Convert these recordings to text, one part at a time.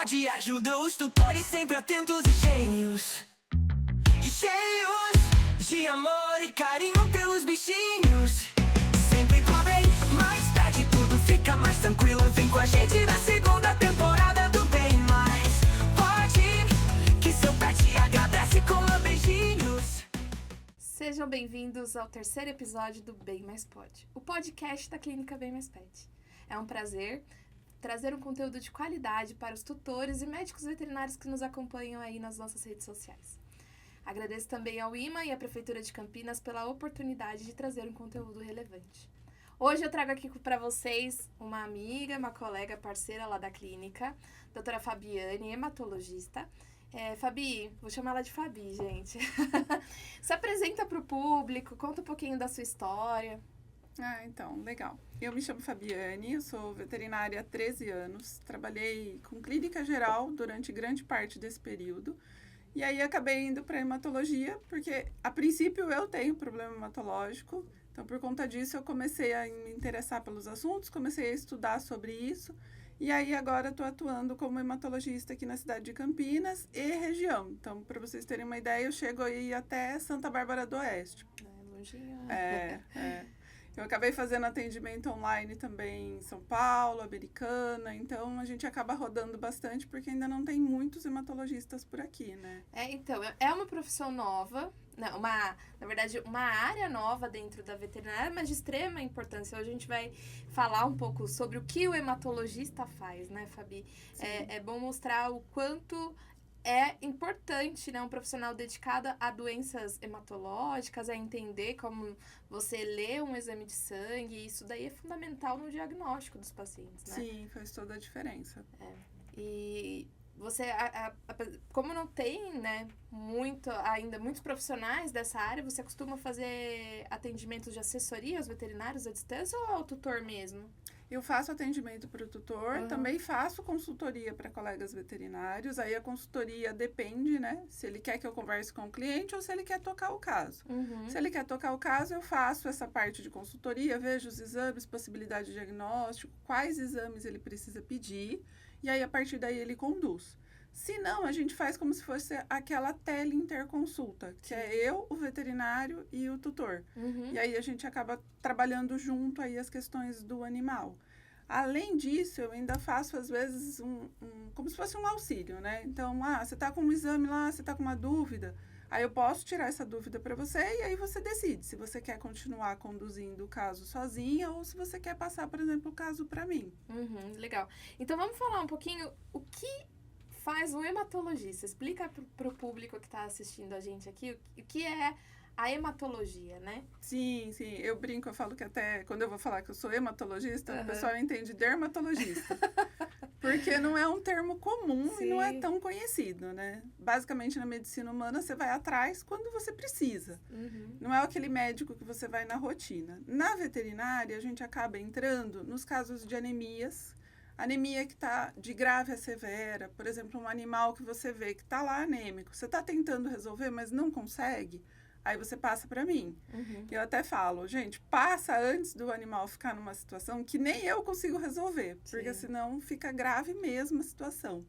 Pode ajuda os tutores sempre atentos e cheios de amor e carinho pelos bichinhos. Sempre com bem, mais tarde tudo fica mais tranquilo. Vem com a gente na segunda temporada do Bem Mais Pode, que seu pet agradece com beijinhos. Sejam bem-vindos ao terceiro episódio do Bem Mais Pode, o podcast da Clínica Bem Mais Pet. É um prazer trazer um conteúdo de qualidade para os tutores e médicos veterinários que nos acompanham aí nas nossas redes sociais. Agradeço também ao IMA e à Prefeitura de Campinas pela oportunidade de trazer um conteúdo relevante. Hoje eu trago aqui para vocês uma amiga, uma colega, parceira lá da clínica, doutora Fabiane, hematologista. Fabi, vou chamar ela de Fabi, gente. Se apresenta para o público, conta um pouquinho da sua história. Então, legal. Eu me chamo Fabiane, eu sou veterinária há 13 anos, trabalhei com clínica geral durante grande parte desse período, e aí acabei indo para hematologia, porque a princípio eu tenho problema hematológico, então por conta disso eu comecei a me interessar pelos assuntos, comecei a estudar sobre isso, e aí agora estou atuando como hematologista aqui na cidade de Campinas e região. Então, para vocês terem uma ideia, eu chego aí até Santa Bárbara do Oeste. Longinho. Eu acabei fazendo atendimento online também em São Paulo, Americana, então a gente acaba rodando bastante porque ainda não tem muitos hematologistas por aqui, né? Então, é uma profissão nova, na verdade, uma área nova dentro da veterinária, mas de extrema importância. Hoje a gente vai falar um pouco sobre o que o hematologista faz, né, Fabi? É bom mostrar o quanto é importante, né, um profissional dedicado a doenças hematológicas, a entender como você lê um exame de sangue. Isso daí é fundamental no diagnóstico dos pacientes, né? Sim, faz toda a diferença. E você, como não tem, né, ainda muitos profissionais dessa área, você costuma fazer atendimentos de assessoria aos veterinários à distância ou ao tutor mesmo? Eu faço atendimento para o tutor, também faço consultoria para colegas veterinários. Aí a consultoria depende, né? Se ele quer que eu converse com o cliente ou se ele quer tocar o caso. Se ele quer tocar o caso, eu faço essa parte de consultoria, vejo os exames, possibilidade de diagnóstico, quais exames ele precisa pedir, e aí a partir daí ele conduz. Se não, a gente faz como se fosse aquela teleinterconsulta, que é eu, o veterinário e o tutor. E aí a gente acaba trabalhando junto aí as questões do animal. Além disso, eu ainda faço, às vezes, como se fosse um auxílio, né? Então, você está com um exame lá, você está com uma dúvida, aí eu posso tirar essa dúvida para você e aí você decide se você quer continuar conduzindo o caso sozinha ou se você quer passar, por exemplo, o caso para mim. Legal. Então, vamos falar um pouquinho o que faz um hematologista. Explica para o público que está assistindo a gente aqui o que é a hematologia, né? Sim, eu brinco, eu falo que até quando eu vou falar que eu sou hematologista, o pessoal entende dermatologista. Porque não é um termo comum e não é tão conhecido, né? Basicamente, na medicina humana, você vai atrás quando você precisa. Não é aquele médico que você vai na rotina. Na veterinária, a gente acaba entrando nos casos de anemias. Anemia que está de grave a severa, por exemplo, um animal que você vê que está lá anêmico, você está tentando resolver, mas não consegue, aí você passa para mim. Eu até falo, gente, passa antes do animal ficar numa situação que nem eu consigo resolver, porque senão fica grave mesmo a situação.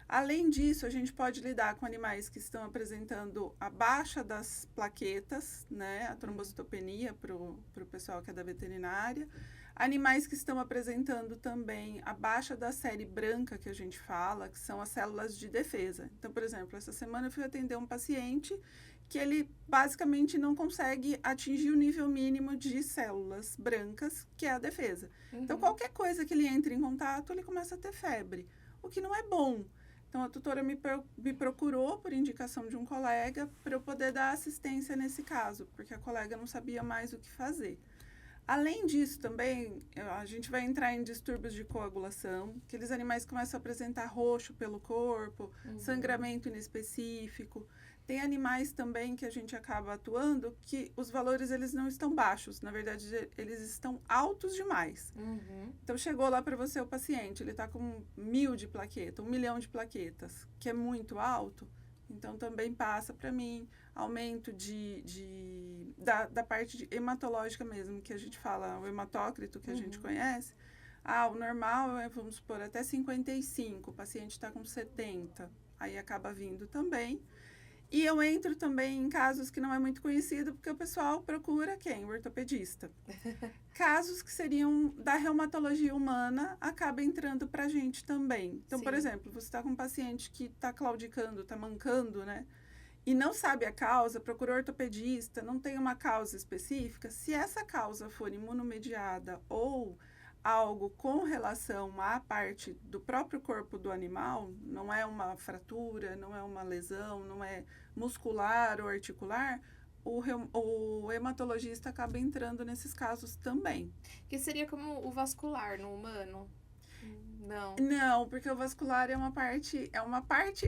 Além disso, a gente pode lidar com animais que estão apresentando a baixa das plaquetas, né, a trombocitopenia para o pessoal que é da veterinária. Animais que estão apresentando também a baixa da série branca, que a gente fala, que são as células de defesa. Então, por exemplo, essa semana eu fui atender um paciente que ele basicamente não consegue atingir o nível mínimo de células brancas, que é a defesa. Então, qualquer coisa que ele entre em contato, ele começa a ter febre, o que não é bom. Então, a tutora me procurou por indicação de um colega para eu poder dar assistência nesse caso, porque a colega não sabia mais o que fazer. Além disso, também, a gente vai entrar em distúrbios de coagulação, aqueles animais começam a apresentar roxo pelo corpo, sangramento inespecífico. Tem animais também que a gente acaba atuando que os valores eles não estão baixos, na verdade eles estão altos demais. Então chegou lá para você o paciente, ele está com 1.000 de plaqueta, 1 milhão de plaquetas, que é muito alto, então também passa para mim aumento da parte hematológica mesmo, que a gente fala, o hematócrito que a gente conhece, O normal é, vamos supor, até 55, o paciente está com 70, aí acaba vindo também. E eu entro também em casos que não é muito conhecido, porque o pessoal procura quem? O ortopedista. Casos que seriam da reumatologia humana, acaba entrando para a gente também. Então, Sim. por exemplo, você está com um paciente que está claudicando, está mancando, né? E não sabe a causa, procura ortopedista, não tem uma causa específica. Se essa causa for imunomediada ou algo com relação à parte do próprio corpo do animal, não é uma fratura, não é uma lesão, não é muscular ou articular, o hematologista acaba entrando nesses casos também. Que seria como o vascular no humano? Não. Não, porque o vascular é uma parte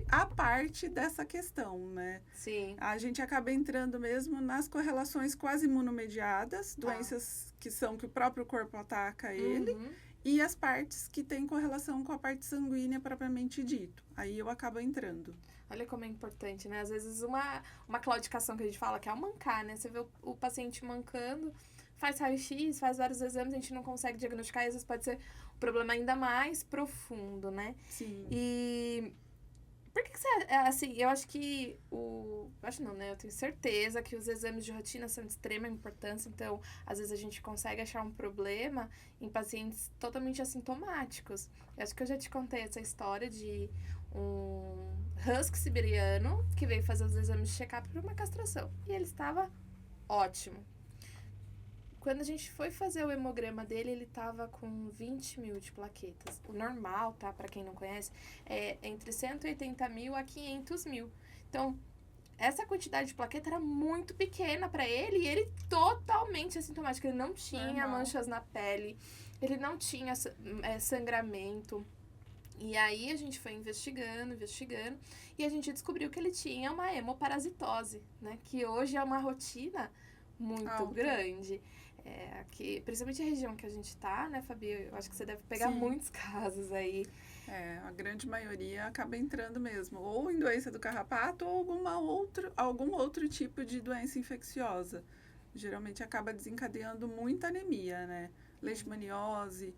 à parte dessa questão, né? Sim. A gente acaba entrando mesmo nas correlações quase imunomediadas, doenças que o próprio corpo ataca ele, e as partes que têm correlação com a parte sanguínea propriamente dito. Aí eu acabo entrando. Olha como é importante, né? Às vezes uma claudicação que a gente fala que é o mancar, né? Você vê o paciente mancando, faz raio-x, faz vários exames, a gente não consegue diagnosticar, e às vezes pode ser um problema ainda mais profundo, né? Sim. E por que você, assim, eu acho que acho não, né? Eu tenho certeza que os exames de rotina são de extrema importância, então, às vezes a gente consegue achar um problema em pacientes totalmente assintomáticos. Eu acho que eu já te contei essa história de um husky siberiano que veio fazer os exames de check-up por uma castração. E ele estava ótimo. Quando a gente foi fazer o hemograma dele, ele tava com 20 mil de plaquetas. O normal, tá? Pra quem não conhece, é entre 180 mil a 500 mil. Então, essa quantidade de plaqueta era muito pequena pra ele e ele totalmente assintomático. Ele não tinha manchas na pele, ele não tinha sangramento. E aí a gente foi investigando, e a gente descobriu que ele tinha uma hemoparasitose, né? Que hoje é uma rotina muito grande. Aqui, principalmente a região que a gente tá, né, Fabi? Eu acho que você deve pegar muitos casos aí. A grande maioria acaba entrando mesmo, ou em doença do carrapato, ou algum outro tipo de doença infecciosa. Geralmente acaba desencadeando muita anemia, né? Leishmaniose.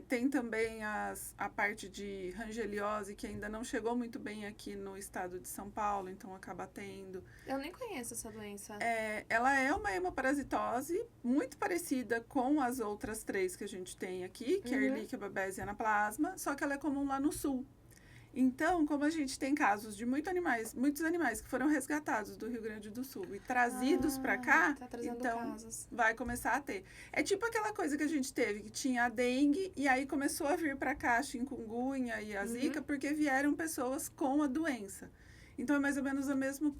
Tem também a parte de rangeliose, que ainda não chegou muito bem aqui no estado de São Paulo, então acaba tendo. Eu nem conheço essa doença. Ela é uma hemoparasitose muito parecida com as outras 3 que a gente tem aqui, que é a Ehrlichia, Babésia e Anaplasma, só que ela é comum lá no sul. Então, como a gente tem casos de muitos animais que foram resgatados do Rio Grande do Sul e trazidos para cá, então casos. vai começar a ter. É tipo aquela coisa que a gente teve, que tinha a dengue e aí começou a vir para cá a chikungunya e a zika, porque vieram pessoas com a doença. Então, é mais ou menos o mesmo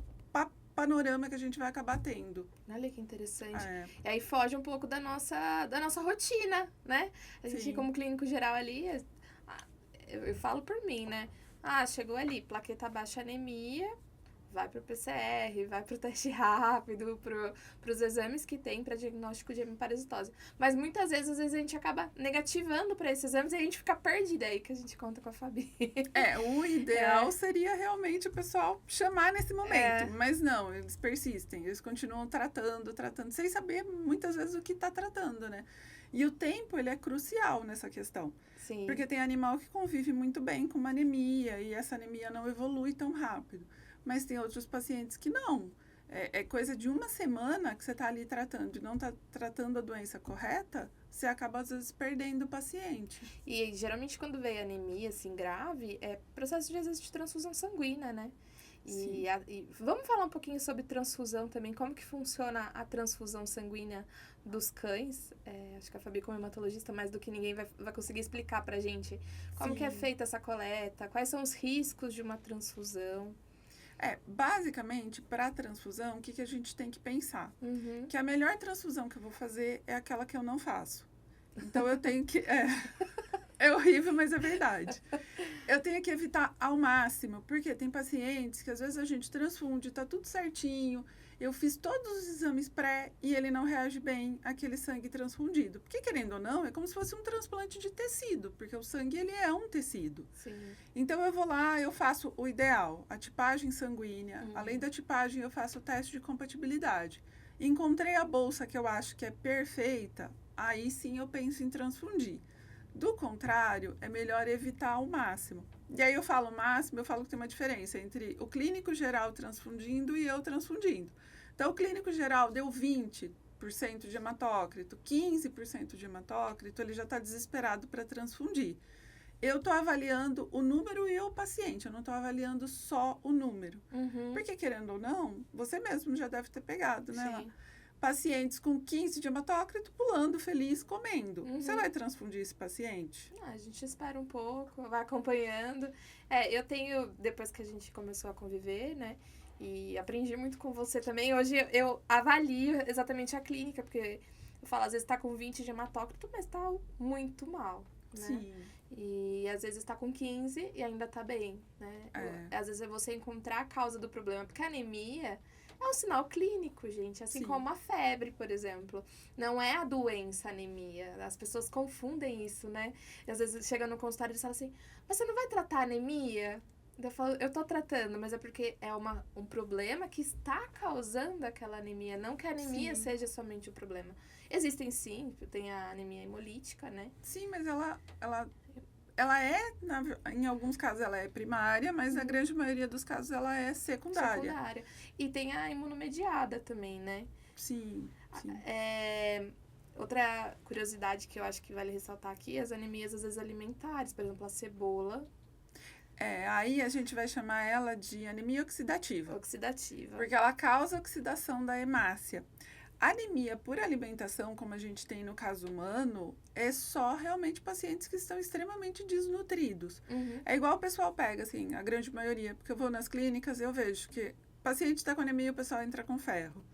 panorama que a gente vai acabar tendo. Olha que interessante. E aí foge um pouco da nossa rotina, né? A gente, como clínico geral ali, eu falo por mim, né? Chegou ali, plaqueta baixa, anemia, vai pro PCR, vai pro teste rápido, pros exames que tem para diagnóstico de hemoparasitose. Mas muitas vezes, a gente acaba negativando para esses exames e a gente fica perdida, aí que a gente conta com a Fabi. O ideal seria realmente o pessoal chamar nesse momento, mas não, eles persistem, eles continuam tratando, sem saber muitas vezes o que está tratando, né? E o tempo, ele é crucial nessa questão. Sim. Porque tem animal que convive muito bem com uma anemia e essa anemia não evolui tão rápido. Mas tem outros pacientes que não. É coisa de uma semana que você está ali tratando e não está tratando a doença correta, você acaba, às vezes, perdendo o paciente. E, geralmente, quando vem anemia, assim, grave, é processo, às vezes, de transfusão sanguínea, né? E vamos falar um pouquinho sobre transfusão também, como que funciona a transfusão sanguínea dos cães. Acho que a Fabi, como hematologista, mais do que ninguém vai conseguir explicar pra gente como que é feita essa coleta, quais são os riscos de uma transfusão. Basicamente, para a transfusão, o que a gente tem que pensar? Que a melhor transfusão que eu vou fazer é aquela que eu não faço. Então, eu tenho que... É horrível, mas é verdade. Eu tenho que evitar ao máximo, porque tem pacientes que às vezes a gente transfunde, tá tudo certinho, eu fiz todos os exames pré e ele não reage bem àquele sangue transfundido. Porque, querendo ou não, é como se fosse um transplante de tecido, porque o sangue, ele é um tecido. Sim. Então, eu vou lá, eu faço o ideal, a tipagem sanguínea. Além da tipagem, eu faço o teste de compatibilidade. Encontrei a bolsa que eu acho que é perfeita, aí sim eu penso em transfundir. Do contrário, é melhor evitar ao máximo. E aí eu falo máximo, eu falo que tem uma diferença entre o clínico geral transfundindo e eu transfundindo. Então, o clínico geral deu 20% de hematócrito, 15% de hematócrito, ele já está desesperado para transfundir. Eu estou avaliando o número e o paciente, eu não estou avaliando só o número. Porque, querendo ou não, você mesmo já deve ter pegado, né? Sim. Pacientes com 15 de hematócrito pulando feliz, comendo. Você vai transfundir esse paciente? A gente espera um pouco, vai acompanhando. Eu tenho, depois que a gente começou a conviver, né? E aprendi muito com você também. Hoje eu avalio exatamente a clínica, porque eu falo, às vezes tá com 20 de hematócrito, mas tá muito mal, né? Sim. E às vezes tá com 15 e ainda tá bem, né? Às vezes é você encontrar a causa do problema, porque a anemia é um sinal clínico, gente. Assim como a febre, por exemplo. Não é a doença, a anemia. As pessoas confundem isso, né? E às vezes chega no consultório e falam assim, mas você não vai tratar a anemia? Eu falo, eu tô tratando, mas é porque é um problema que está causando aquela anemia. Não que a anemia seja somente o problema. Existem sim, tem a anemia hemolítica, né? Sim, mas ela é, em alguns casos ela é primária, mas na grande maioria dos casos ela é secundária. E tem a imunomediada também, né? Sim. Outra curiosidade que eu acho que vale ressaltar aqui, as anemias às vezes alimentares, por exemplo, a cebola. Aí a gente vai chamar ela de anemia oxidativa. Porque ela causa oxidação da hemácia. A anemia por alimentação, como a gente tem no caso humano, é só realmente pacientes que estão extremamente desnutridos. É igual o pessoal pega, assim, a grande maioria, porque eu vou nas clínicas e eu vejo que paciente está com anemia, o pessoal entra com ferro.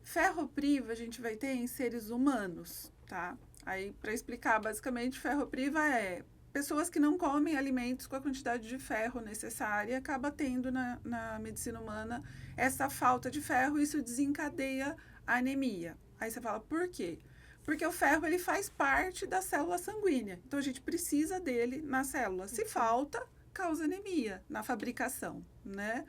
Ferro priva a gente vai ter em seres humanos, tá? Aí, para explicar, basicamente, ferro priva é pessoas que não comem alimentos com a quantidade de ferro necessária, acaba tendo na medicina humana essa falta de ferro, isso desencadeia a anemia. Aí você fala, por quê? Porque o ferro, ele faz parte da célula sanguínea. Então, a gente precisa dele na célula. Se falta, causa anemia na fabricação, né?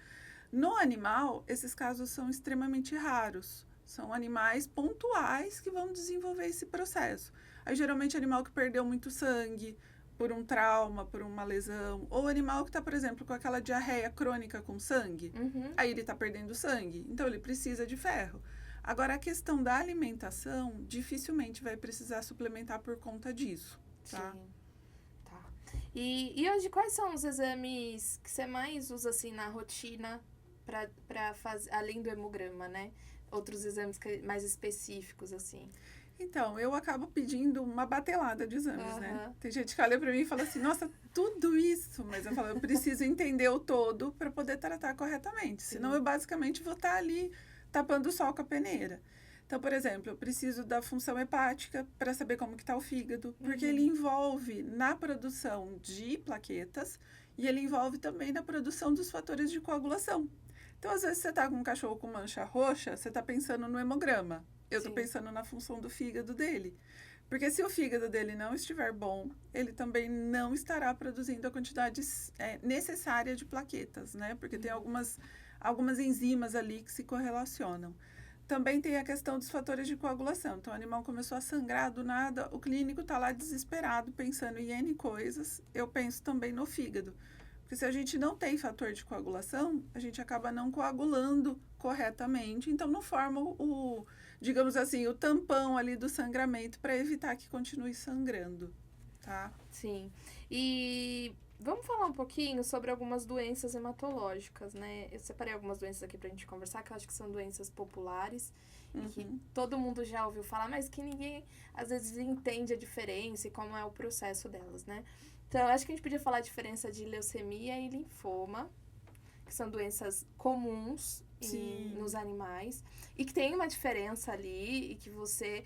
No animal, esses casos são extremamente raros. São animais pontuais que vão desenvolver esse processo. Aí, geralmente, animal que perdeu muito sangue por um trauma, por uma lesão, ou animal que está, por exemplo, com aquela diarreia crônica com sangue, aí ele está perdendo sangue, então ele precisa de ferro. Agora, a questão da alimentação, dificilmente vai precisar suplementar por conta disso, tá? Sim, tá. E hoje, quais são os exames que você mais usa, assim, na rotina para fazer, além do hemograma, né? Outros exames mais específicos, assim. Então, eu acabo pedindo uma batelada de exames, né? Tem gente que olha pra mim e fala assim, nossa, tudo isso. Mas eu falo, eu preciso entender o todo para poder tratar corretamente. Senão, eu basicamente vou estar ali tapando o sol com a peneira. Então, por exemplo, eu preciso da função hepática para saber como que está o fígado, porque ele envolve na produção de plaquetas e ele envolve também na produção dos fatores de coagulação. Então, às vezes, você está com um cachorro com mancha roxa, você está pensando no hemograma. Eu estou pensando na função do fígado dele. Porque se o fígado dele não estiver bom, ele também não estará produzindo a quantidade necessária de plaquetas, né? Porque tem algumas enzimas ali que se correlacionam. Também tem a questão dos fatores de coagulação. Então, o animal começou a sangrar do nada, o clínico está lá desesperado, pensando em N coisas. Eu penso também no fígado. Porque se a gente não tem fator de coagulação, a gente acaba não coagulando corretamente. Então, não forma digamos assim, o tampão ali do sangramento para evitar que continue sangrando, tá? Sim. E vamos falar um pouquinho sobre algumas doenças hematológicas, né? Eu separei algumas doenças aqui pra gente conversar, que eu acho que são doenças populares e que todo mundo já ouviu falar, mas que ninguém, às vezes, entende a diferença e como é o processo delas, né? Então, eu acho que a gente podia falar a diferença de leucemia e linfoma, que são doenças comuns nos animais, e que tem uma diferença ali, e que você...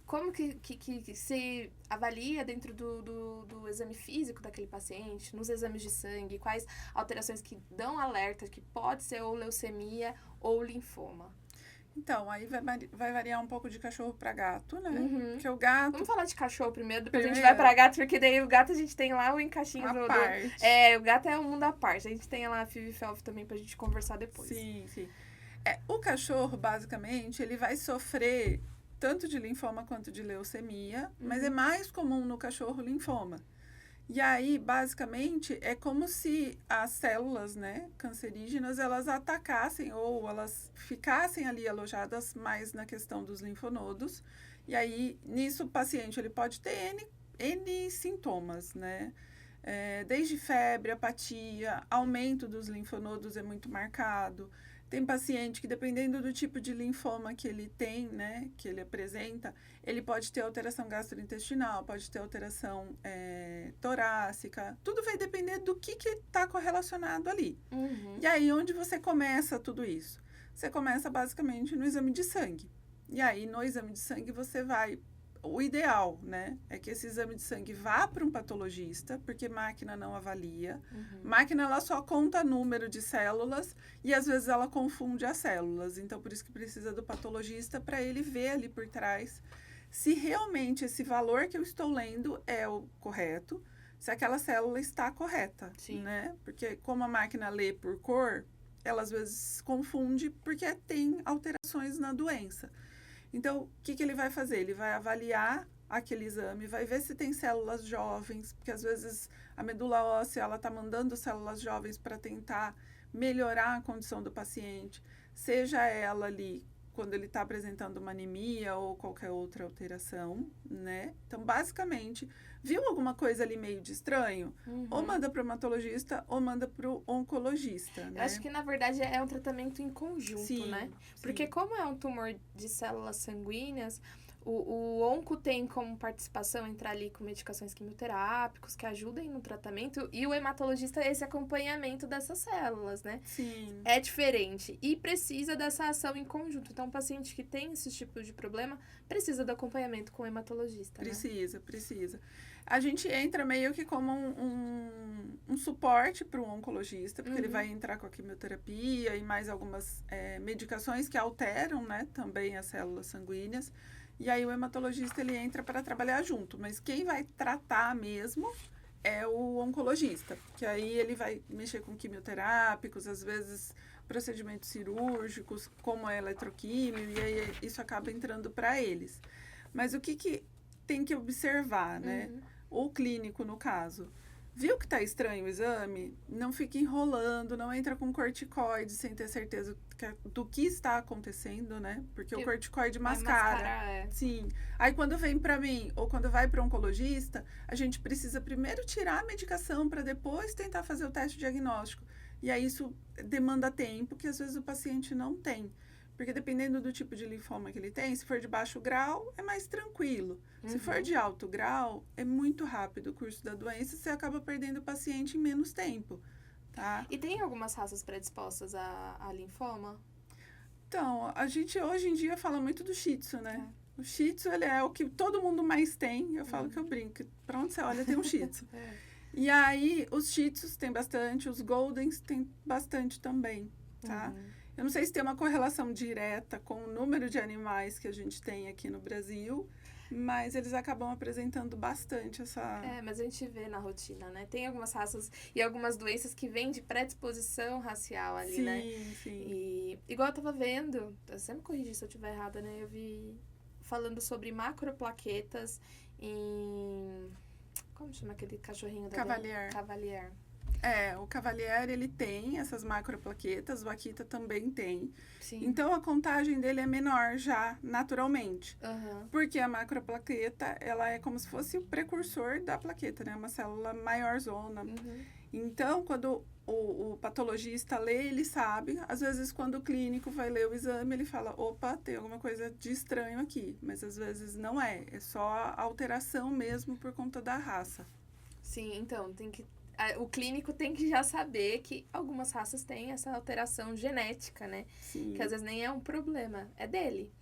Como que se avalia dentro do exame físico daquele paciente, nos exames de sangue, quais alterações que dão alerta que pode ser ou leucemia ou linfoma? Então, aí vai variar um pouco de cachorro para gato, né? Porque o gato... Vamos falar de cachorro primeiro, depois a gente vai para gato, porque daí o gato a gente tem lá o encaixinho do... o gato é um mundo à parte. A gente tem lá a FIV e FeLV também pra gente conversar depois. Sim. O cachorro, basicamente, ele vai sofrer tanto de linfoma quanto de leucemia, mas é mais comum no cachorro linfoma. E aí, basicamente, é como se as células, né, cancerígenas, elas atacassem ou elas ficassem ali alojadas mais na questão dos linfonodos. E aí, nisso, o paciente ele pode ter N sintomas, né? Desde febre, apatia, aumento dos linfonodos é muito marcado. Tem paciente que, dependendo do tipo de linfoma que ele tem, né, que ele apresenta, ele pode ter alteração gastrointestinal, pode ter alteração torácica. Tudo vai depender do que está correlacionado ali. E aí, onde você começa tudo isso? Você começa, basicamente, no exame de sangue. E aí, no exame de sangue, você vai... O ideal, né, é que esse exame de sangue vá para um patologista, porque máquina não avalia. Máquina, ela só conta número de células e, às vezes, ela confunde as células. Então, por isso que precisa do patologista para ele ver ali por trás se realmente esse valor que eu estou lendo é o correto, se aquela célula está correta, né? Porque como a máquina lê por cor, ela, às vezes, confunde porque tem alterações na doença. Então, o que ele vai fazer? Ele vai avaliar aquele exame, vai ver se tem células jovens, porque às vezes a medula óssea ela está mandando células jovens para tentar melhorar a condição do paciente, seja ela ali quando ele está apresentando uma anemia ou qualquer outra alteração, né? Então, basicamente, viu alguma coisa ali meio de estranho? Ou manda para o hematologista ou manda para o oncologista, né? Eu acho que, na verdade, é um tratamento em conjunto, né? Porque como é um tumor de células sanguíneas, o onco tem como participação entrar ali com medicações quimioterápicas que ajudem no tratamento e o hematologista esse acompanhamento dessas células, né? Sim. É diferente e precisa dessa ação em conjunto. Então, o paciente que tem esse tipo de problema precisa do acompanhamento com o hematologista, Precisa. A gente entra meio que como um suporte para o oncologista, porque ele vai entrar com a quimioterapia e mais algumas medicações que alteram, né, também as células sanguíneas. E aí o hematologista ele entra para trabalhar junto, mas quem vai tratar mesmo é o oncologista, que aí ele vai mexer com quimioterápicos, às vezes procedimentos cirúrgicos, como a eletroquímio, e aí isso acaba entrando para eles. Mas o que tem que observar, né? O clínico, no caso, viu que está estranho o exame? Não fica enrolando, não entra com corticoide sem ter certeza do que está acontecendo, né? Porque o corticoide mascara. Sim. Aí, quando vem para mim ou quando vai para o oncologista, a gente precisa primeiro tirar a medicação para depois tentar fazer o teste diagnóstico. E aí, isso demanda tempo que, às vezes, o paciente não tem. Porque dependendo do tipo de linfoma que ele tem, se for de baixo grau, é mais tranquilo. Se for de alto grau, é muito rápido o curso da doença e você acaba perdendo o paciente em menos tempo, tá? E tem algumas raças predispostas a linfoma? Então, a gente hoje em dia fala muito do Shih Tzu, né? O Shih Tzu, ele é o que todo mundo mais tem. Eu falo que eu brinco. Pra onde você olha, tem um Shih Tzu. E aí, os Shih Tzus tem bastante, os Goldens tem bastante também, tá? Eu não sei se tem uma correlação direta com o número de animais que a gente tem aqui no Brasil, mas eles acabam apresentando bastante essa... mas a gente vê na rotina, né? Tem algumas raças e algumas doenças que vêm de predisposição racial ali, né? Sim. E igual eu tava vendo, você me corrigir se eu estiver errada, né? Eu vi falando sobre macroplaquetas em... Como chama aquele cachorrinho da Cavalier. Cavalier. O Cavalier, ele tem essas macroplaquetas, o Akita também tem. Sim. Então, a contagem dele é menor já, naturalmente. Porque a macroplaqueta, ela é como se fosse o precursor da plaqueta, né? Uma célula maiorzona. Então, quando o patologista lê, ele sabe. Às vezes, quando o clínico vai ler o exame, ele fala, opa, tem alguma coisa de estranho aqui. Mas, às vezes, não é. É só a alteração mesmo por conta da raça. Sim, então, o clínico tem que já saber que algumas raças têm essa alteração genética, né? Sim. Que às vezes nem é um problema, é dele.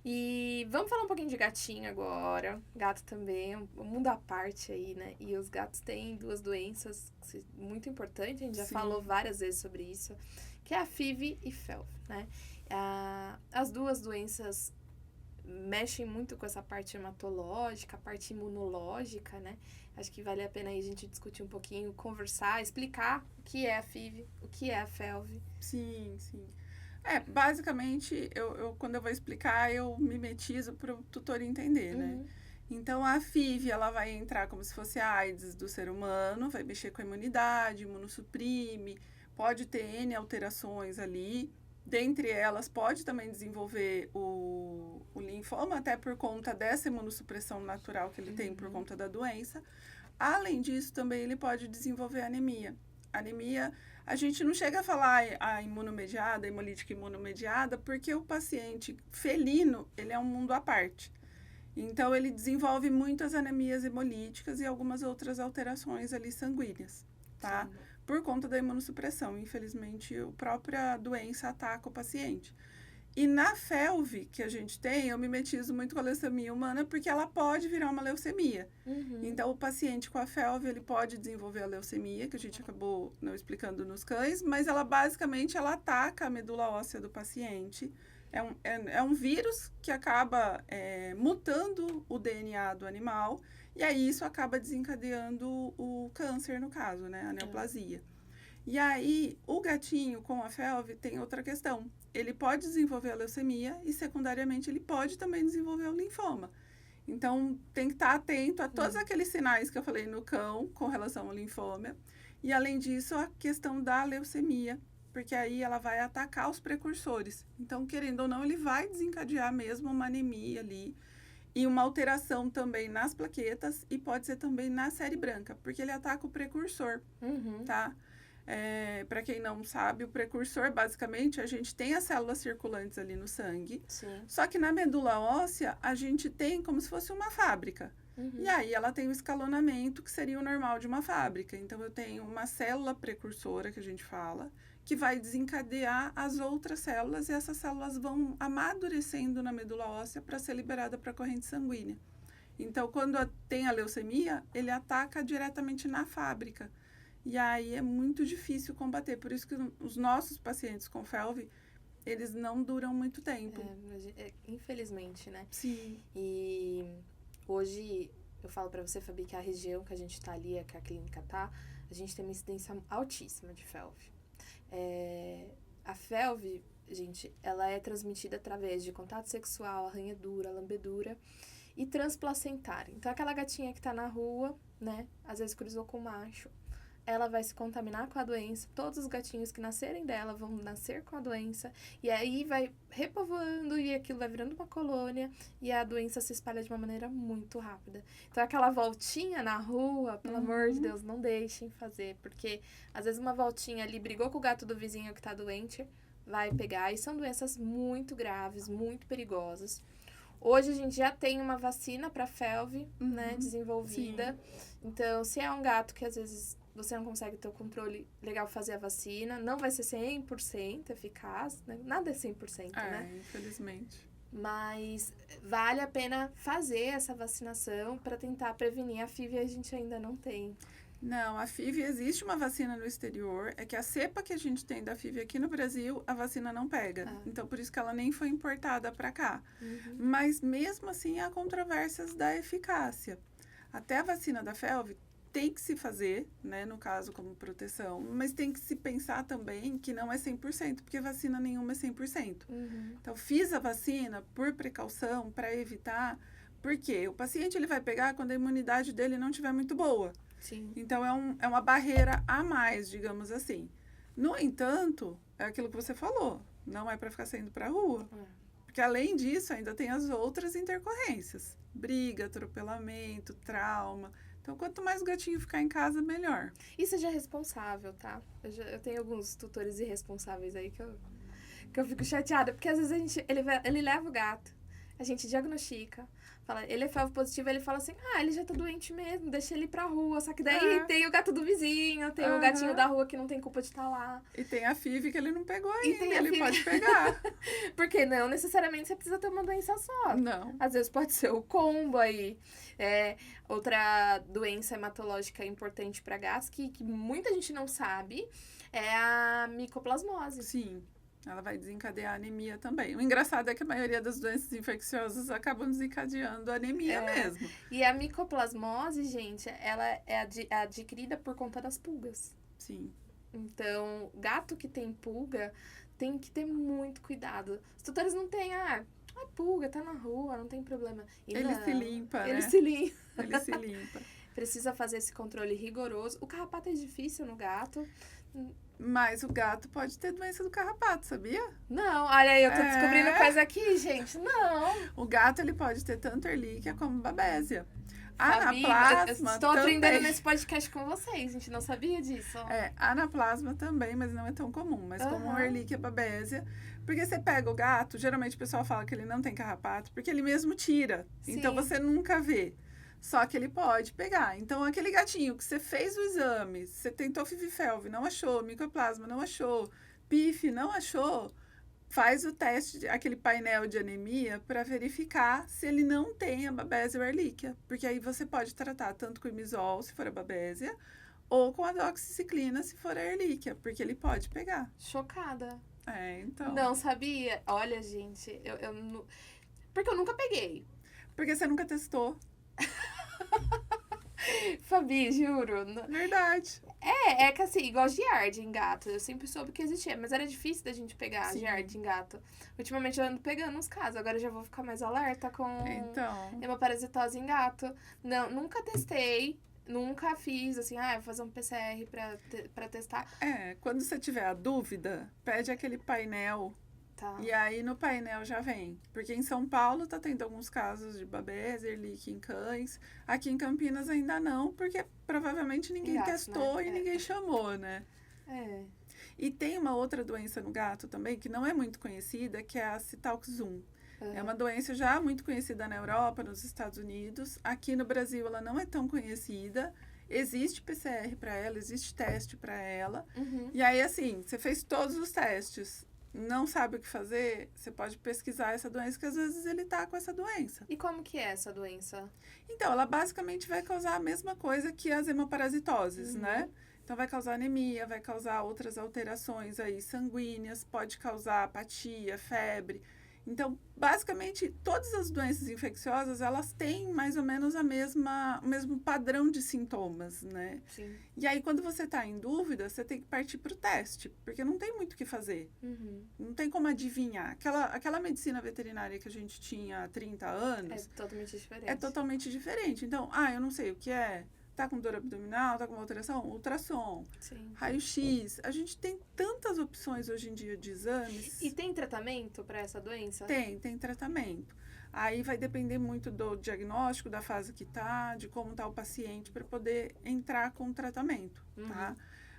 E vamos falar um pouquinho de gatinho agora. Gato também, um mundo à parte aí, né? E os gatos têm duas doenças muito importantes, a gente já falou várias vezes sobre isso, que é a FIV e FeLV, né? As duas doenças mexem muito com essa parte hematológica, a parte imunológica, né? Acho que vale a pena aí a gente discutir um pouquinho, conversar, explicar o que é a FIV, o que é a FeLV. Sim. Basicamente, quando eu vou explicar, eu mimetizo para o tutor entender, né? Uhum. Então, a FIV, ela vai entrar como se fosse a AIDS do ser humano, vai mexer com a imunidade, imunossuprime, pode ter N alterações ali. Dentre elas, pode também desenvolver o linfoma, até por conta dessa imunossupressão natural que ele tem por conta da doença. Além disso, também ele pode desenvolver anemia. Anemia, a gente não chega a falar a imunomediada, a hemolítica imunomediada, porque o paciente felino, ele é um mundo à parte. Então, ele desenvolve muitas anemias hemolíticas e algumas outras alterações ali sanguíneas, tá? Sim. Por conta da imunossupressão. Infelizmente, a própria doença ataca o paciente. E na FeLV que a gente tem, eu mimetizo muito com a leucemia humana, porque ela pode virar uma leucemia. Uhum. Então, o paciente com a FeLV, ele pode desenvolver a leucemia, que a gente acabou não explicando nos cães, mas ela basicamente ela ataca a medula óssea do paciente. É um vírus que acaba mutando o DNA do animal, e aí isso acaba desencadeando o câncer, no caso, né? A neoplasia. E aí, o gatinho com a FeLV tem outra questão. Ele pode desenvolver a leucemia e, secundariamente, ele pode também desenvolver o linfoma. Então, tem que estar atento a todos aqueles sinais que eu falei no cão com relação ao linfoma. E, além disso, a questão da leucemia, porque aí ela vai atacar os precursores. Então, querendo ou não, ele vai desencadear mesmo uma anemia ali e uma alteração também nas plaquetas e pode ser também na série branca, porque ele ataca o precursor, tá? Para quem não sabe, o precursor, basicamente, a gente tem as células circulantes ali no sangue. Sim. Só que na medula óssea, a gente tem como se fosse uma fábrica. E aí, ela tem o escalonamento, que seria o normal de uma fábrica. Então, eu tenho uma célula precursora, que a gente fala, que vai desencadear as outras células, e essas células vão amadurecendo na medula óssea para ser liberada para a corrente sanguínea. Então, quando tem a leucemia, ele ataca diretamente na fábrica. E aí é muito difícil combater. Por isso que os nossos pacientes com FeLV, eles não duram muito tempo. Infelizmente, né? Sim. E hoje, eu falo pra você, Fabi, que a região que a gente tá ali, que a clínica tá, a gente tem uma incidência altíssima de FeLV. A FeLV, gente, ela é transmitida através de contato sexual, arranhadura, lambedura e transplacentária. Então, aquela gatinha que tá na rua, né, às vezes cruzou com o macho, ela vai se contaminar com a doença, todos os gatinhos que nascerem dela vão nascer com a doença, e aí vai repovoando e aquilo vai virando uma colônia, e a doença se espalha de uma maneira muito rápida. Então, aquela voltinha na rua, pelo amor de Deus, não deixem fazer, porque às vezes uma voltinha ali brigou com o gato do vizinho que tá doente, vai pegar, e são doenças muito graves, muito perigosas. Hoje a gente já tem uma vacina para FeLV, né, desenvolvida. Sim. Então, se é um gato que às vezes você não consegue ter o controle legal fazer a vacina, não vai ser 100% eficaz, né? Nada é 100%, né? Infelizmente. Mas vale a pena fazer essa vacinação para tentar prevenir. A FIV a gente ainda não tem. Não, a FIV existe uma vacina no exterior, é que a cepa que a gente tem da FIV aqui no Brasil, a vacina não pega. Então, por isso que ela nem foi importada para cá. Mas, mesmo assim, há controvérsias da eficácia. Até a vacina da FeLV tem que se fazer, né, no caso, como proteção, mas tem que se pensar também que não é 100%, porque vacina nenhuma é 100%. Então, fiz a vacina por precaução, para evitar, porque o paciente ele vai pegar quando a imunidade dele não estiver muito boa. Sim. Então, é uma barreira a mais, digamos assim. No entanto, é aquilo que você falou, não é para ficar saindo para a rua. Porque, além disso, ainda tem as outras intercorrências. Briga, atropelamento, trauma. Então, quanto mais o gatinho ficar em casa, melhor. E seja responsável, tá? Eu tenho alguns tutores irresponsáveis aí que eu fico chateada. Porque, às vezes, ele leva o gato, a gente diagnostica, fala, ele é FeLV positivo, ele fala assim, ele já tá doente mesmo, deixa ele ir pra rua. Só que daí tem o gato do vizinho, tem o gatinho da rua que não tem culpa de estar lá. E tem a FIV que ele não pegou ainda, ele pode pegar. Porque não necessariamente você precisa ter uma doença só. Não. Às vezes pode ser o combo aí. Outra doença hematológica importante para gatos, que muita gente não sabe, é a micoplasmose. Sim. Ela vai desencadear anemia também. O engraçado é que a maioria das doenças infecciosas acabam desencadeando anemia mesmo. E a micoplasmose, gente, ela é adquirida por conta das pulgas. Sim. Então, gato que tem pulga tem que ter muito cuidado. Os tutores não têm, a pulga tá na rua, não tem problema. E Ele não, se limpa, né? Ele se limpa. Ele se limpa. Precisa fazer esse controle rigoroso. O carrapato é difícil no gato. Mas o gato pode ter doença do carrapato, sabia? Não, olha aí, eu tô É. descobrindo coisa aqui, gente. Não. O gato, ele pode ter tanto Ehrlichia como Babésia. Fabi, Anaplasma eu estou aprendendo também. nesse podcast com vocês, a gente não sabia disso. Anaplasma também, mas não é tão comum. Mas como Aham. o Ehrlichia Babésia, porque você pega o gato, geralmente o pessoal fala que ele não tem carrapato, porque ele mesmo tira. Então Sim. você nunca vê. Só que ele pode pegar. Então, aquele gatinho que você fez o exame, você tentou FIV-FeLV, não achou, micoplasma, não achou, PIF, não achou, faz o teste, aquele painel de anemia, para verificar se ele não tem a Babésia ou Ehrlichia. Porque aí você pode tratar tanto com o Imisol, se for a Babésia, ou com a doxiciclina, se for a Ehrlichia, porque ele pode pegar. Chocada. Então. Não sabia. Olha, gente, eu não... Porque eu nunca peguei. Porque você nunca testou. Fabi, juro. Verdade. É que assim, igual giardia em gato. Eu sempre soube que existia, mas era difícil da gente pegar Sim. giardia em gato. Ultimamente eu ando pegando uns casos, agora eu já vou ficar mais alerta com Então. hemoparasitose em gato. Não, nunca testei, nunca fiz assim, vou fazer um PCR pra testar. Quando você tiver a dúvida, pede aquele painel. Tá. E aí no painel já vem. Porque em São Paulo tá tendo alguns casos de Babésia, Ehrlichia em cães. Aqui em Campinas ainda não, porque provavelmente ninguém Gato, testou né? e ninguém chamou, né? É. E tem uma outra doença no gato também, que não é muito conhecida, que é a Citaux-1. É uma doença já muito conhecida na Europa, nos Estados Unidos. Aqui no Brasil ela não é tão conhecida. Existe PCR para ela, existe teste para ela. Uhum. E aí, assim, você fez todos os testes, não sabe o que fazer, você pode pesquisar essa doença, que às vezes ele tá com essa doença. E como que é essa doença? Então, ela basicamente vai causar a mesma coisa que as hemoparasitoses, né? Então, vai causar anemia, vai causar outras alterações aí sanguíneas, pode causar apatia, febre. Então, basicamente, todas as doenças infecciosas, elas têm mais ou menos o mesmo padrão de sintomas, né? Sim. E aí, quando você está em dúvida, você tem que partir para o teste, porque não tem muito o que fazer. Uhum. Não tem como adivinhar. Aquela medicina veterinária que a gente tinha há 30 anos É totalmente diferente. é totalmente diferente. Então, eu não sei o que é. Tá com dor abdominal, tá com uma alteração? Ultrassom, Sim. raio-x. A gente tem tantas opções hoje em dia de exames. E tem tratamento para essa doença? Tem tratamento. Aí vai depender muito do diagnóstico, da fase que tá, de como tá o paciente, para poder entrar com o tratamento, tá?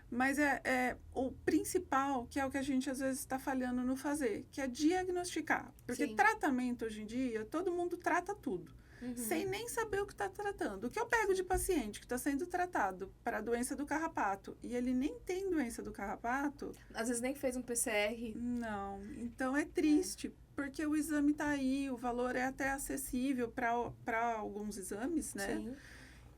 Mas é o principal, que é o que a gente às vezes está falhando no fazer, que é diagnosticar. Porque Sim. tratamento hoje em dia, todo mundo trata tudo. Sem nem saber o que está tratando. O que eu pego de paciente que está sendo tratado para a doença do carrapato e ele nem tem doença do carrapato, Às vezes nem fez um PCR. não. Então é triste, porque o exame está aí, o valor é até acessível para alguns exames, né? Sim.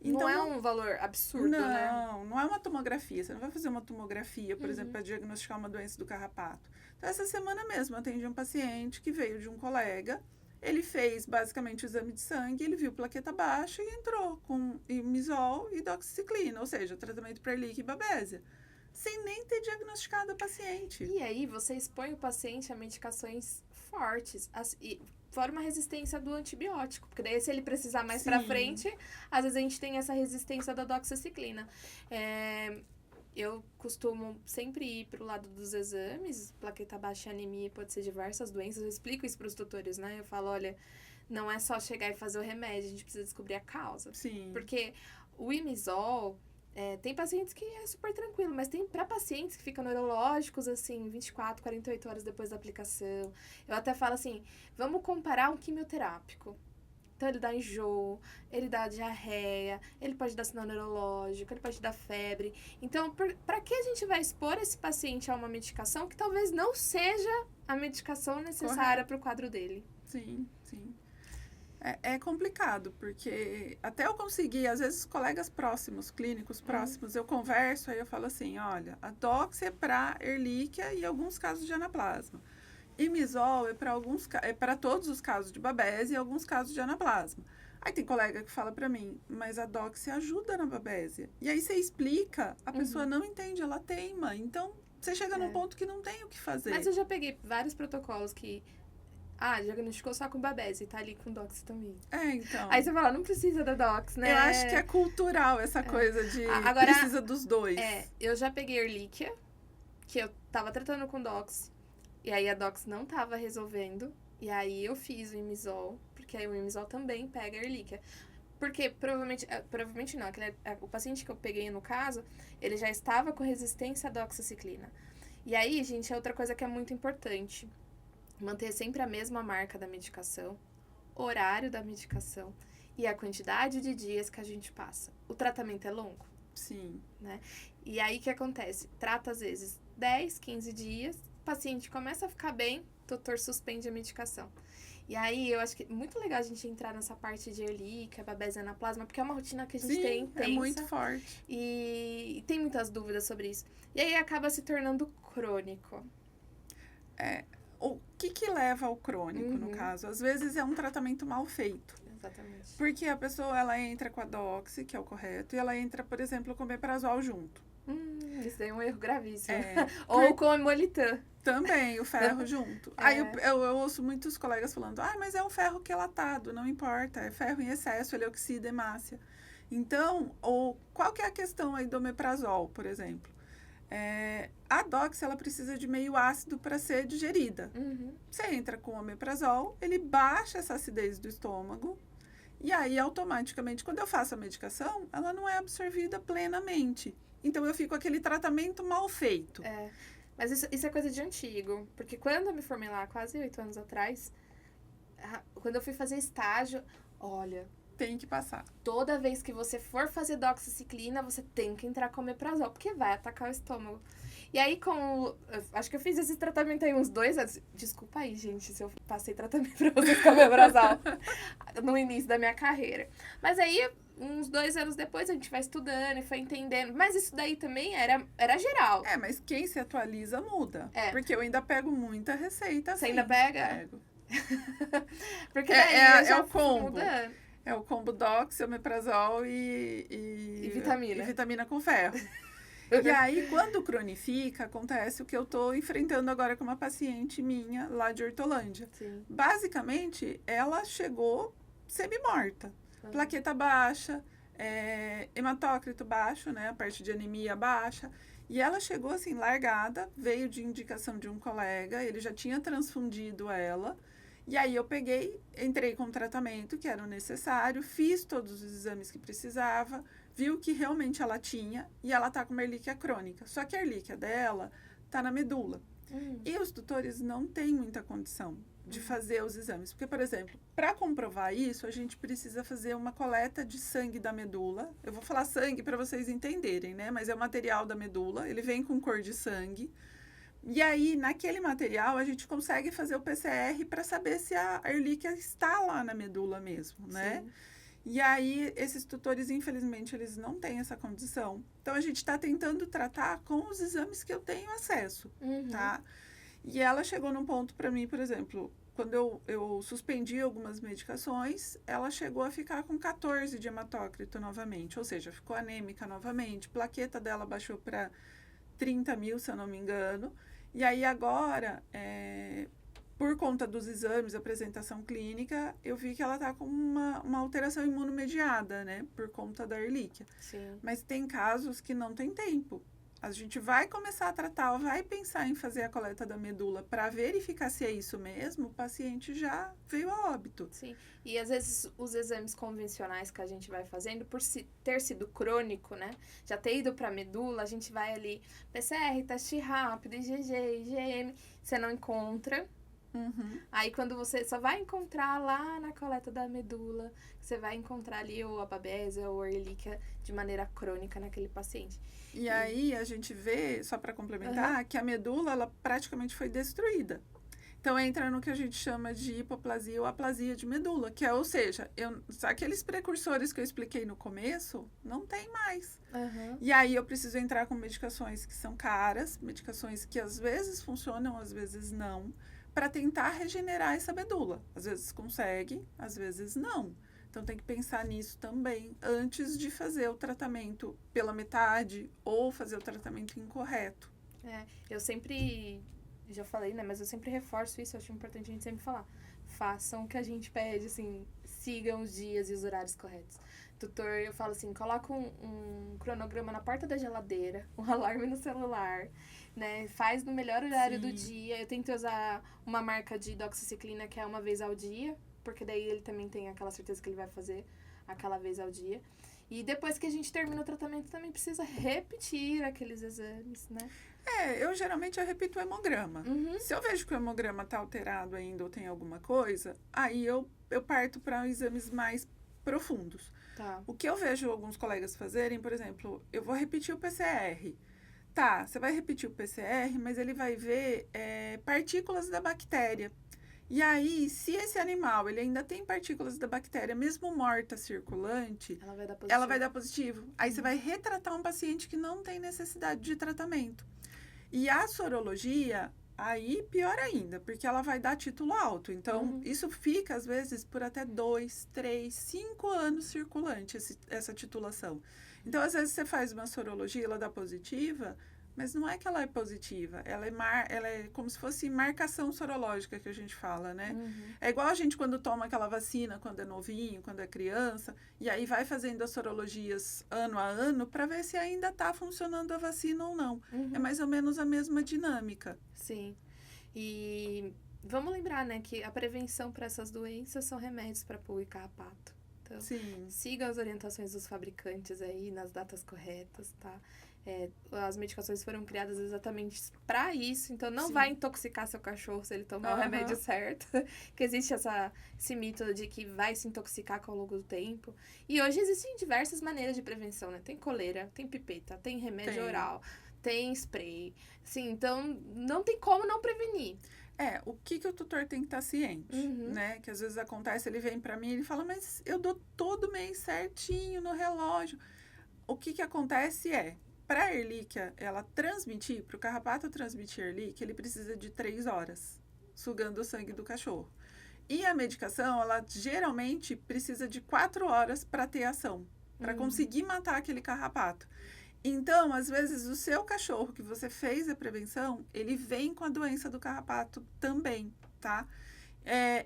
Então, não é um valor absurdo, né? não é uma tomografia. Você não vai fazer uma tomografia, por exemplo, para diagnosticar uma doença do carrapato. Então, essa semana mesmo, eu atendi um paciente que veio de um colega. Ele fez basicamente o exame de sangue, ele viu plaqueta baixa e entrou com imisol e doxiciclina, ou seja, tratamento para Ehrlichia e Babésia, sem nem ter diagnosticado a paciente. E aí, você expõe o paciente a medicações fortes, e fora uma resistência do antibiótico, porque daí se ele precisar mais pra Sim. frente, às vezes a gente tem essa resistência da doxiciclina. Eu costumo sempre ir pro lado dos exames, plaqueta baixa e anemia, pode ser diversas doenças, eu explico isso pros tutores, né? Eu falo, olha, não é só chegar e fazer o remédio, a gente precisa descobrir a causa. Sim. Porque o imisol, tem pacientes que é super tranquilo, mas tem para pacientes que ficam neurológicos, assim, 24, 48 horas depois da aplicação. Eu até falo assim, vamos comparar um quimioterápico. Então, ele dá enjoo, ele dá diarreia, ele pode dar sinal neurológico, ele pode dar febre. Então, para que a gente vai expor esse paciente a uma medicação que talvez não seja a medicação necessária para o quadro dele? Sim, sim. É complicado, porque até eu conseguir, às vezes, colegas próximos, clínicos próximos, eu converso, aí eu falo assim, olha, a dox é para Ehrlichia e alguns casos de anaplasma. Imisol é para todos os casos de Babésia e alguns casos de anaplasma. Aí tem colega que fala para mim, mas a dox ajuda na Babésia. E aí você explica, a pessoa não entende, ela teima. Então, você chega num ponto que não tem o que fazer. Mas eu já peguei vários protocolos que... diagnosticou só com Babese e tá ali com Dox também. Então. Aí você fala, não precisa da Dox, né? Eu acho que é cultural essa coisa de Agora, precisa dos dois. Eu já peguei Ehrlichia, que eu tava tratando com Dox, e aí a Dox não tava resolvendo, e aí eu fiz o Imisol, porque aí o Imisol também pega Ehrlichia. Porque provavelmente não, o paciente que eu peguei no caso, ele já estava com resistência à doxiciclina. E aí, gente, é outra coisa que é muito importante. Manter sempre a mesma marca da medicação, horário da medicação e a quantidade de dias que a gente passa. O tratamento é longo? Sim. Né? E aí, o que acontece? Trata, às vezes, 10, 15 dias, o paciente começa a ficar bem, o doutor suspende a medicação. E aí, eu acho que é muito legal a gente entrar nessa parte de Ehrlichia, Babese anaplasma, porque é uma rotina que a gente tem intensa. É muito forte. E tem muitas dúvidas sobre isso. E aí, acaba se tornando crônico. O que leva ao crônico, no caso? Às vezes é um tratamento mal feito. Exatamente. Porque a pessoa, ela entra com a doxy, que é o correto, e ela entra, por exemplo, com o omeprazol junto. Isso daí é um erro gravíssimo. Ou com Emolitan. Também, o ferro junto. Aí eu ouço muitos colegas falando, mas é um ferro quelatado, não importa, é ferro em excesso, ele oxida hemácia. Então, qual que é a questão aí do omeprazol, por exemplo? A doxy, ela precisa de meio ácido para ser digerida. Você entra com o omeprazol, ele baixa essa acidez do estômago, e aí, automaticamente, quando eu faço a medicação, ela não é absorvida plenamente. Então, eu fico com aquele tratamento mal feito. Mas isso é coisa de antigo. Porque quando eu me formei lá, quase 8 anos atrás, quando eu fui fazer estágio, olha... Tem que passar. Toda vez que você for fazer doxiciclina, você tem que entrar com omeprazol, porque vai atacar o estômago. E aí, acho que eu fiz esse tratamento aí uns 2 anos. Desculpa aí, gente, se eu passei tratamento pra vocês com omeprazol no início da minha carreira. Mas aí, uns 2 anos depois, a gente vai estudando e foi entendendo. Mas isso daí também era geral. Mas quem se atualiza muda. Porque eu ainda pego muita receita. Você ainda pega? Pego. Porque daí é o combo. Mudando. É o combo doxy, omeprazol e vitamina. E vitamina com ferro. E aí, quando cronifica, acontece o que eu estou enfrentando agora com uma paciente minha lá de Hortolândia. Sim. Basicamente, ela chegou semi-morta. Plaqueta baixa, hematócrito baixo, né? A parte de anemia baixa. E ela chegou assim, largada, veio de indicação de um colega, ele já tinha transfundido ela. E aí eu entrei com o tratamento que era o necessário, fiz todos os exames que precisava, viu que realmente ela tinha, e ela tá com uma Ehrlichia crônica. Só que a Ehrlichia dela tá na medula. E os tutores não têm muita condição de fazer os exames. Porque, por exemplo, para comprovar isso, a gente precisa fazer uma coleta de sangue da medula. Eu vou falar sangue para vocês entenderem, né? Mas é o material da medula, ele vem com cor de sangue. E aí, naquele material, a gente consegue fazer o PCR para saber se a Ehrlichia está lá na medula mesmo, né? Sim. E aí, esses tutores, infelizmente, eles não têm essa condição. Então, a gente está tentando tratar com os exames que eu tenho acesso, tá? E ela chegou num ponto para mim, por exemplo, quando eu suspendi algumas medicações, ela chegou a ficar com 14 de hematócrito novamente, ou seja, ficou anêmica novamente, plaqueta dela baixou para 30 mil, se eu não me engano. E aí agora, por conta dos exames, apresentação clínica, eu vi que ela está com uma alteração imunomediada, né? Por conta da Ehrlichia. Sim. Mas tem casos que não tem tempo. A gente vai começar a tratar, vai pensar em fazer a coleta da medula para verificar se é isso mesmo, o paciente já veio a óbito. Sim, e às vezes os exames convencionais que a gente vai fazendo, por ter sido crônico, né, já ter ido para medula, a gente vai ali, PCR, teste rápido, IgG, IgM, você não encontra. Aí quando você só vai encontrar lá na coleta da medula, você vai encontrar ali ou a Babese ou a Ehrlichia de maneira crônica naquele paciente. E aí a gente vê, só para complementar, que a medula ela praticamente foi destruída. Então entra no que a gente chama de hipoplasia ou aplasia de medula, que é, ou seja, aqueles precursores que eu expliquei no começo, não tem mais. E aí eu preciso entrar com medicações que são caras, medicações que às vezes funcionam, às vezes não, para tentar regenerar essa medula. Às vezes consegue, às vezes não. Então, tem que pensar nisso também antes de fazer o tratamento pela metade ou fazer o tratamento incorreto. Eu sempre, já falei, né, mas eu sempre reforço isso, eu acho importante a gente sempre falar. Façam o que a gente pede, assim, sigam os dias e os horários corretos. Tutor, eu falo assim, coloca um cronograma na porta da geladeira, um alarme no celular, né? Faz no melhor horário do dia. Eu tento usar uma marca de doxiciclina que é uma vez ao dia, porque daí ele também tem aquela certeza que ele vai fazer aquela vez ao dia. E depois que a gente termina o tratamento, também precisa repetir aqueles exames, né? Eu geralmente repito o hemograma. Se eu vejo que o hemograma está alterado ainda ou tem alguma coisa, aí eu parto para exames mais profundos. Tá. O que eu vejo alguns colegas fazerem, por exemplo, eu vou repetir o PCR. Tá, você vai repetir o PCR, mas ele vai ver partículas da bactéria. E aí, se esse animal ele ainda tem partículas da bactéria, mesmo morta circulante, ela vai dar positivo. Aí você vai retratar um paciente que não tem necessidade de tratamento. E a sorologia, aí pior ainda, porque ela vai dar título alto. Então, isso fica, às vezes, por até 2, 3, 5 anos circulante, essa titulação. Então, às vezes, você faz uma sorologia, ela dá positiva, mas não é que ela é positiva, ela é como se fosse marcação sorológica que a gente fala, né? É igual a gente quando toma aquela vacina, quando é novinho, quando é criança, e aí vai fazendo as sorologias ano a ano para ver se ainda está funcionando a vacina ou não. É mais ou menos a mesma dinâmica. Sim. E vamos lembrar, né, que a prevenção para essas doenças são remédios para pulga e carrapato. Então, siga as orientações dos fabricantes aí nas datas corretas, tá? As medicações foram criadas exatamente para isso, então não vai intoxicar seu cachorro se ele tomar o remédio certo, que existe esse mito de que vai se intoxicar ao longo do tempo. E hoje existem diversas maneiras de prevenção, né? Tem coleira, tem pipeta, tem remédio oral, tem spray. Sim, então não tem como não prevenir. O que o tutor tem que estar ciente, né? Que às vezes acontece, ele vem para mim e ele fala, mas eu dou todo mês certinho no relógio. O que acontece para a Ehrlichia, ela transmitir, para o carrapato transmitir Ehrlichia, ele precisa de 3 horas, sugando o sangue do cachorro. E a medicação, ela geralmente precisa de 4 horas para ter ação, para conseguir matar aquele carrapato. Então, às vezes, o seu cachorro que você fez a prevenção, ele vem com a doença do carrapato também, tá?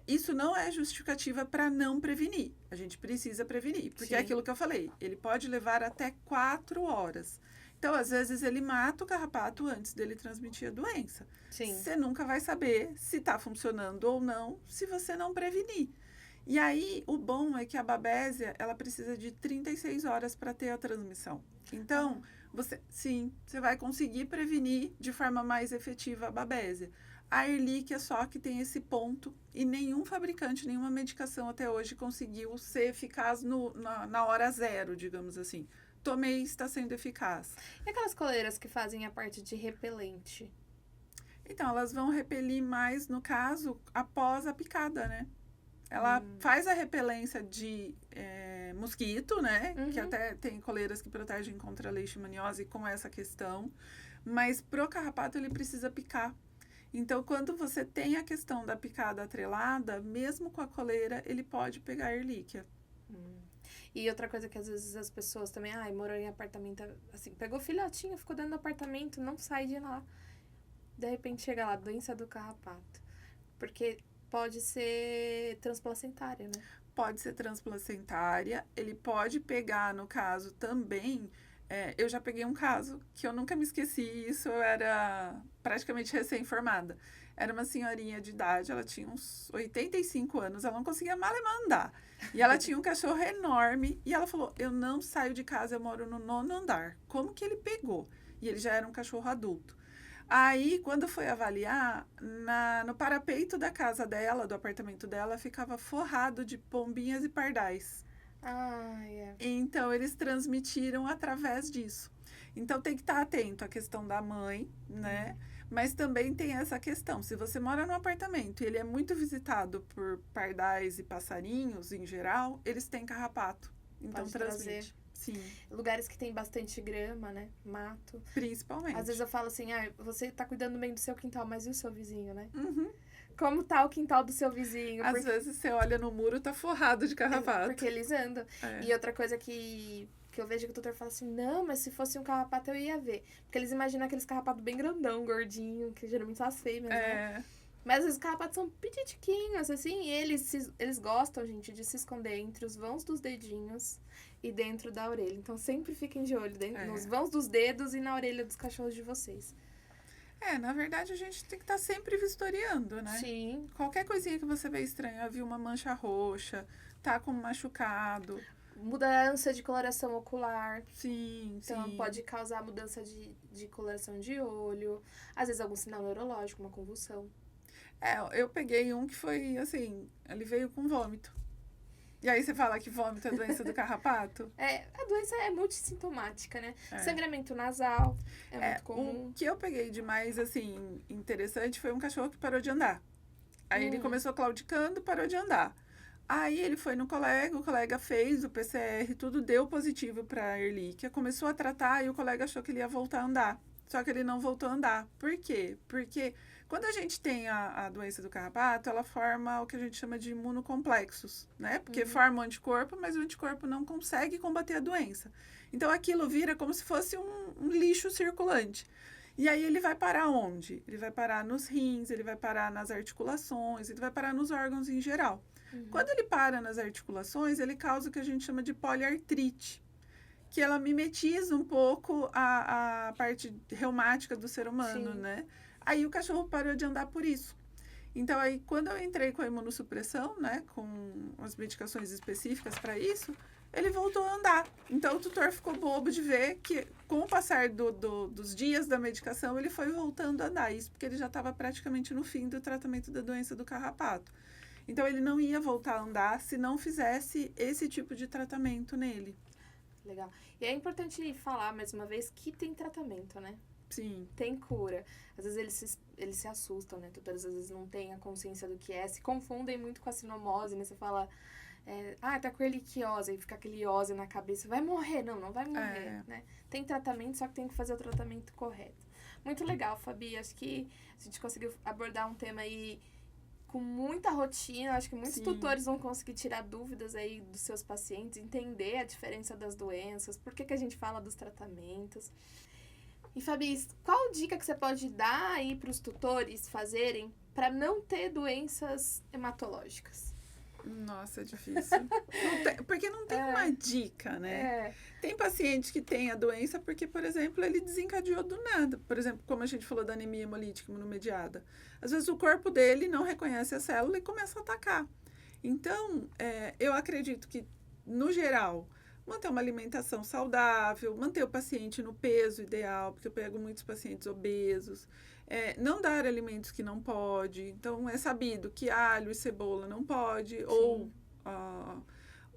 Isso não é justificativa para não prevenir. A gente precisa prevenir, porque é aquilo que eu falei. Ele pode levar até 4 horas. Então, às vezes, ele mata o carrapato antes dele transmitir a doença. Você nunca vai saber se está funcionando ou não, se você não prevenir. E aí, o bom é que a babésia, ela precisa de 36 horas para ter a transmissão. Então, você vai conseguir prevenir de forma mais efetiva a babésia. A Ehrlichia só que tem esse ponto e nenhum fabricante, nenhuma medicação até hoje conseguiu ser eficaz na hora zero, digamos assim. Tomei, está sendo eficaz. E aquelas coleiras que fazem a parte de repelente? Então, elas vão repelir mais, no caso, após a picada, né? Ela faz a repelência de mosquito, né? Que até tem coleiras que protegem contra a leishmaniose com essa questão. Mas pro carrapato ele precisa picar. Então, quando você tem a questão da picada atrelada, mesmo com a coleira, ele pode pegar a Ehrlichia. E outra coisa que às vezes as pessoas também, morou em apartamento, assim, pegou filhotinho, ficou dentro do apartamento, não sai de lá. De repente chega lá, doença do carrapato. Porque pode ser transplacentária, né? Pode ser transplacentária. Ele pode pegar, no caso, também... eu já peguei um caso que eu nunca me esqueci. Isso eu era praticamente recém-formada. Era uma senhorinha de idade, ela tinha uns 85 anos, ela não conseguia mal andar. E ela tinha um cachorro enorme. E ela falou, eu não saio de casa, eu moro no 9º andar. Como que ele pegou? E ele já era um cachorro adulto. Aí, quando foi avaliar, no parapeito da casa dela, do apartamento dela, ficava forrado de pombinhas e pardais. Então, eles transmitiram através disso. Então, tem que estar atento à questão da mãe, né? Mas também tem essa questão. Se você mora num apartamento e ele é muito visitado por pardais e passarinhos, em geral, eles têm carrapato. Então, transmite. Sim. Lugares que tem bastante grama, né? Mato. Principalmente. Às vezes eu falo assim, você tá cuidando bem do seu quintal, mas e o seu vizinho, né? Como tá o quintal do seu vizinho? Às vezes você olha no muro, tá forrado de carrapato. Porque eles andam. E outra coisa que que eu vejo que o tutor fala assim, não, mas se fosse um carrapato eu ia ver. Porque eles imaginam aqueles carrapatos bem grandão, gordinho, que geralmente são as fêmeas, né? Mas às vezes os carrapatos são petitiquinhos, assim, e eles gostam, gente, de se esconder entre os vãos dos dedinhos e dentro da orelha. Então sempre fiquem de olho nos vãos dos dedos e na orelha dos cachorros de vocês. Na verdade a gente tem que estar sempre vistoriando, né? Sim. Qualquer coisinha que você vê estranha, viu uma mancha roxa, tá com um machucado. Mudança de coloração ocular. Sim, Então, sim. pode causar mudança de coloração de olho. Às vezes, algum sinal neurológico, uma convulsão. Eu peguei um que foi, assim, ele veio com vômito. E aí você fala que vômito é doença do carrapato? A doença é multissintomática, né? Sangramento nasal é muito comum. O que eu peguei de mais, assim, interessante foi um cachorro que parou de andar. Aí ele começou claudicando, parou de andar. Aí ele foi no colega, o colega fez o PCR, tudo deu positivo para Ehrlichia, começou a tratar e o colega achou que ele ia voltar a andar. Só que ele não voltou a andar. Por quê? Porque quando a gente tem a doença do carrapato, ela forma o que a gente chama de imunocomplexos, né? Porque forma um anticorpo, mas o anticorpo não consegue combater a doença. Então aquilo vira como se fosse um lixo circulante. E aí ele vai parar onde? Ele vai parar nos rins, ele vai parar nas articulações, ele vai parar nos órgãos em geral. Quando ele para nas articulações, ele causa o que a gente chama de poliartrite, que ela mimetiza um pouco a parte reumática do ser humano, né? Aí o cachorro parou de andar por isso. Então, aí, quando eu entrei com a imunossupressão, né, com as medicações específicas para isso, ele voltou a andar. Então, o tutor ficou bobo de ver que, com o passar dos dias da medicação, ele foi voltando a andar. Isso porque ele já estava praticamente no fim do tratamento da doença do carrapato. Então, ele não ia voltar a andar se não fizesse esse tipo de tratamento nele. Legal. E é importante falar, mais uma vez, que tem tratamento, né? Sim. Tem cura. Às vezes eles se assustam, né? Tutores às vezes não têm a consciência do que é. Se confundem muito com a sinomose, né? Você fala, tá com ehrlichiose, e fica aquele iose na cabeça. Vai morrer. Não vai morrer, né? Tem tratamento, só que tem que fazer o tratamento correto. Muito legal, Fabi. Acho que a gente conseguiu abordar um tema aí com muita rotina. Acho que muitos tutores vão conseguir tirar dúvidas aí dos seus pacientes, entender a diferença das doenças, por que a gente fala dos tratamentos. E, Fabi, qual dica que você pode dar aí para os tutores fazerem para não ter doenças hematológicas? Nossa, é difícil. Porque não tem uma dica, né? Tem paciente que tem a doença porque, por exemplo, ele desencadeou do nada. Por exemplo, como a gente falou da anemia hemolítica imunomediada. Às vezes o corpo dele não reconhece a célula e começa a atacar. Então, eu acredito que, no geral, manter uma alimentação saudável, manter o paciente no peso ideal, porque eu pego muitos pacientes obesos, não dar alimentos que não pode. Então, é sabido que alho e cebola não pode, ou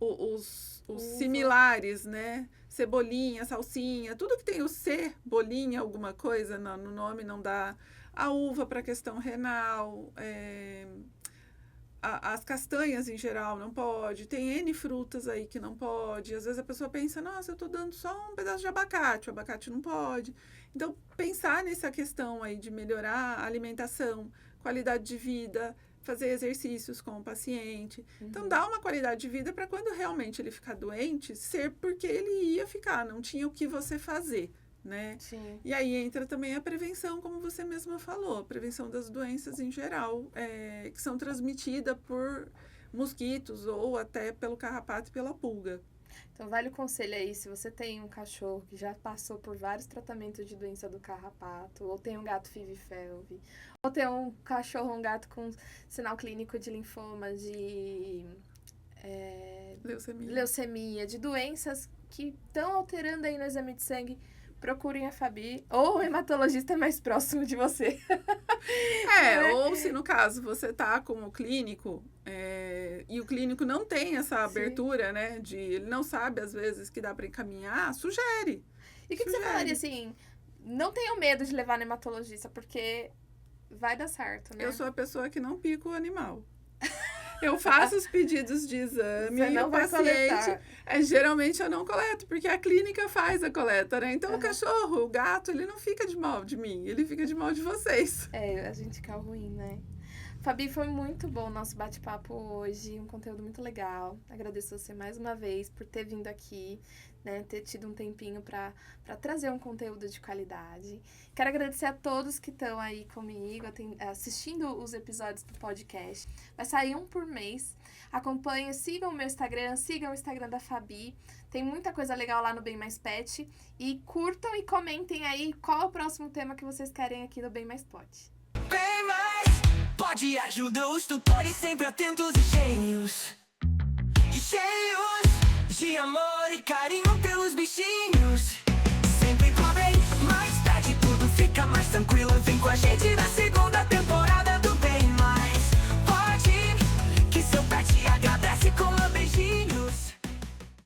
os similares, né? Cebolinha, salsinha, tudo que tem o bolinha, alguma coisa no nome não dá. A uva para questão renal, as castanhas em geral não pode, tem N frutas aí que não pode. Às vezes a pessoa pensa, nossa, eu tô dando só um pedaço de abacate, o abacate não pode. Então, pensar nessa questão aí de melhorar a alimentação, qualidade de vida, fazer exercícios com o paciente. Então, dar uma qualidade de vida para quando realmente ele ficar doente, ser porque ele ia ficar, não tinha o que você fazer, né? Sim. E aí entra também a prevenção, como você mesma falou, a prevenção das doenças em geral, que são transmitidas por mosquitos ou até pelo carrapato e pela pulga. Então, vale o conselho aí, se você tem um cachorro que já passou por vários tratamentos de doença do carrapato, ou tem um gato FIV-FeLV, ou tem um cachorro, um gato com sinal clínico de linfoma, de leucemia, de doenças que estão alterando aí no exame de sangue, procurem a Fabi ou o hematologista mais próximo de você. Ou se no caso você tá com o clínico e o clínico não tem essa abertura, né? Ele não sabe, às vezes, que dá para encaminhar, sugere. E o que você falaria, assim, não tenham medo de levar no hematologista, porque vai dar certo, né? Eu sou a pessoa que não pica o animal. Eu faço os pedidos de exame e o paciente, geralmente eu não coleto, porque a clínica faz a coleta, né? Então, o cachorro, o gato, ele não fica de mal de mim, ele fica de mal de vocês. A gente fica ruim, né? Fabi, foi muito bom o nosso bate-papo hoje, um conteúdo muito legal. Agradeço você mais uma vez por ter vindo aqui, né, ter tido um tempinho para trazer um conteúdo de qualidade. Quero agradecer a todos que estão aí comigo, assistindo os episódios do podcast. Vai sair um por mês. Acompanhem, sigam o meu Instagram, sigam o Instagram da Fabi. Tem muita coisa legal lá no Bem Mais Pet. E curtam e comentem aí qual é o próximo tema que vocês querem aqui no Bem Mais Pet. Bem mais pode ajuda os tutores sempre atentos e cheios de amor e carinho pelos bichinhos.